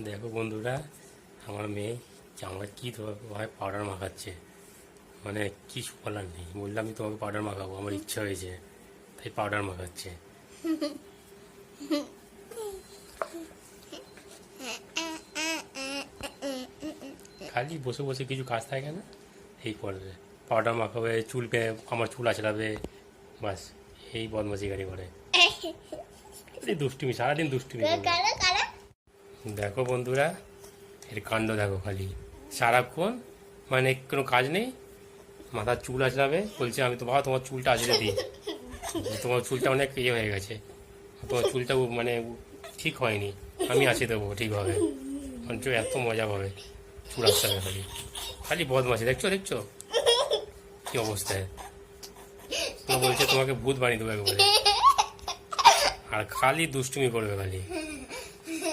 দেখো বন্ধুরা, আমার মেয়ে আমাকে কী ভাবে পাউডার মাখাচ্ছে, মানে কিছু বলার নেই। বললাম আমি তোমাকে পাউডার মাখাবো, আমার ইচ্ছা হয়েছে তাই পাউডার মাখাচ্ছে। খালি বসে বসে কিছু কাজ থাকে না, এই করবে, পাউডার মাখাবে, আমার চুল আঁচড়াবে, বাস এই বদমাশি গাড়ি করে। এই দুষ্টুমি, সারাদিন দুষ্টুমি করবে। দেখো বন্ধুরা, এর কাণ্ড দেখো, খালি সারাক্ষণ মানে কোনো কাজ নেই, মাথার চুল আঁচড়াবে, বলছে আমি তো বাবা তোমার চুলটা আঁচড়ে দিই, তোমার চুলটা অনেক ইয়ে হয়ে গেছে, তোমার চুলটা মানে ঠিক হয়নি, আমি আঁচড়ে দেবো ঠিকভাবে। এত মজা পাবে চুল আঁচড়াবে, খালি খালি বদমাশি। দেখছো দেখছো কি অবস্থায়, বলছে তোমাকে ভূত বানিয়ে দেবো একবারে, আর খালি দুষ্টুমি করবে খালি।